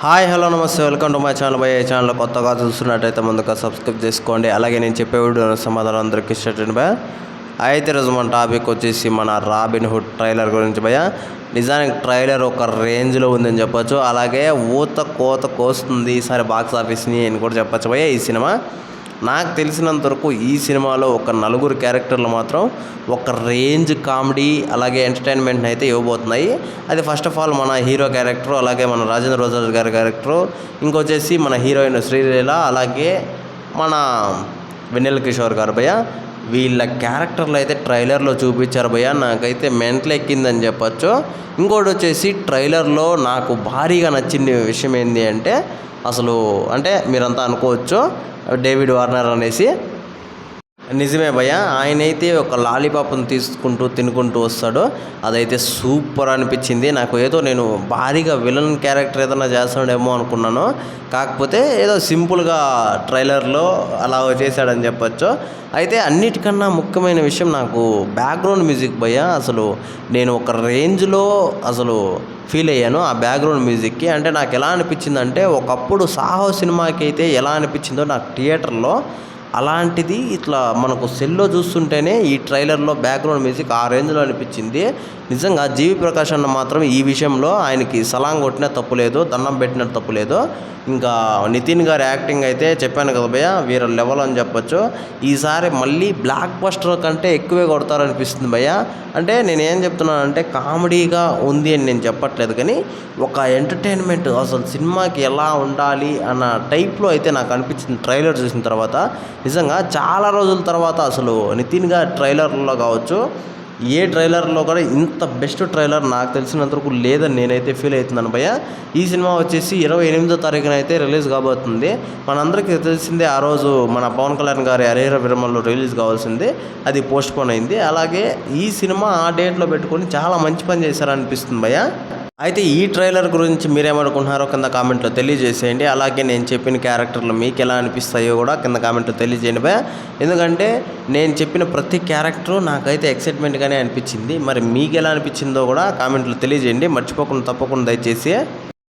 Hi hello నమస్తే, welcome to my channel. By ఈ channel కొత్తగా చూస్తున్నట్టయితే ముందుగా సబ్స్క్రైబ్ చేసుకోండి. అలాగే నేను చెప్పే వీడియో సమాధానం అందరికీ ఇష్టం భయ. అయితే రోజు మన టాపిక్ వచ్చేసి మన రాబిన్ హుడ్ ట్రైలర్ గురించి భయ. నిజానికి ట్రైలర్ ఒక రేంజ్లో ఉందని చెప్పొచ్చు. అలాగే ఊత కోత కోస్తుంది ఈసారి బాక్స్ ఆఫీస్ని అని కూడా చెప్పచ్చు భయ. ఈ సినిమా నాకు తెలిసినంత వరకు ఈ సినిమాలో ఒక నలుగురు క్యారెక్టర్లు మాత్రం ఒక రేంజ్ కామెడీ అలాగే ఎంటర్టైన్మెంట్ని అయితే ఇవ్వబోతున్నాయి. అది ఫస్ట్ ఆఫ్ ఆల్ మన హీరో క్యారెక్టరు, అలాగే మన రాజేంద్ర రోజా గారి క్యారెక్టరు, ఇంకొచ్చేసి మన హీరోయిన్ శ్రీలీల, అలాగే మన వెన్నెల కిషోర్ గారు భయ్య. వీళ్ళ క్యారెక్టర్లు అయితే ట్రైలర్లో చూపించారు భయ్య. నాకైతే మెంటల్ ఎక్కిందని చెప్పచ్చు. ఇంకోటి వచ్చేసి ట్రైలర్లో నాకు భారీగా నచ్చిన విషయం ఏంటి అంటే, అసలు అంటే మీరంతా అనుకోవచ్చు డేవిడ్ వార్నర్ అనేసి, నిజమే భయ్య. ఆయనైతే ఒక లాలీపాప్ను తీసుకుంటూ తినుకుంటూ వస్తాడు. అదైతే సూపర్ అనిపించింది నాకు. ఏదో నేను భారీగా విలన్ క్యారెక్టర్ ఏదైనా చేస్తాడేమో అనుకున్నాను. కాకపోతే ఏదో సింపుల్గా ట్రైలర్లో అలా చేశాడని చెప్పచ్చు. అయితే అన్నిటికన్నా ముఖ్యమైన విషయం నాకు బ్యాక్గ్రౌండ్ మ్యూజిక్ భయ్య. అసలు నేను ఒక రేంజ్లో అసలు ఫీల్ అయ్యాను ఆ బ్యాక్గ్రౌండ్ మ్యూజిక్కి. అంటే నాకు ఎలా అనిపించిందంటే, ఒకప్పుడు సాహో సినిమాకి అయితే ఎలా అనిపించిందో నాకు థియేటర్లో, అలాంటిది ఇట్లా మనకు సెల్లో చూస్తుంటేనే ఈ ట్రైలర్లో బ్యాక్గ్రౌండ్ మ్యూజిక్ ఆ రేంజ్లో అనిపించింది. నిజంగా జీవి ప్రకాష్ అన్న మాత్రం ఈ విషయంలో ఆయనకి సలాం కొట్టినా తప్పు లేదు, దండం పెట్టినట్టు తప్పు లేదు. ఇంకా నితిన్ గారి యాక్టింగ్ అయితే చెప్పాను కదా భయ్య, వీర లెవెల్ అని చెప్పొచ్చు. ఈసారి మళ్ళీ బ్లాక్ బస్టర్ కంటే ఎక్కువే కొడతారనిపిస్తుంది భయ్య. అంటే నేనేం చెప్తున్నానంటే, కామెడీగా ఉంది అని నేను చెప్పట్లేదు, కానీ ఒక ఎంటర్టైన్మెంట్ అసలు సినిమాకి ఎలా ఉండాలి అన్న టైప్లో అయితే నాకు అనిపించింది ట్రైలర్ చూసిన తర్వాత. నిజంగా చాలా రోజుల తర్వాత అసలు నితిన్ గారి ట్రైలర్లో కావచ్చు, ఏ ట్రైలర్లో కూడా ఇంత బెస్ట్ ట్రైలర్ నాకు తెలిసినంతవరకు లేదని నేనైతే ఫీల్ అవుతున్నాను భయ్య. ఈ సినిమా వచ్చేసి 28వ తారీఖున అయితే రిలీజ్ కాబోతుంది. మనందరికీ తెలిసిందే, ఆ రోజు మన పవన్ కళ్యాణ్ గారి హరిహర విరమల్లో రిలీజ్ కావాల్సింది, అది పోస్ట్పోన్ అయింది. అలాగే ఈ సినిమా ఆ డేట్లో పెట్టుకొని చాలా మంచి పని చేశారనిపిస్తుంది భయ్య. అయితే ఈ ట్రైలర్ గురించి మీరేమనుకుంటున్నారో కింద కామెంట్లో తెలియజేసేయండి. అలాగే నేను చెప్పిన క్యారెక్టర్లు మీకు ఎలా అనిపిస్తాయో కూడా కింద కామెంట్లో తెలియజేయండి భయ్య. ఎందుకంటే నేను చెప్పిన ప్రతి క్యారెక్టరు నాకైతే ఎక్సైట్మెంట్గానే అనిపించింది. మరి మీకు ఎలా అనిపించిందో కూడా కామెంట్లో తెలియజేయండి. మర్చిపోకుండా తప్పకుండా దయచేసి.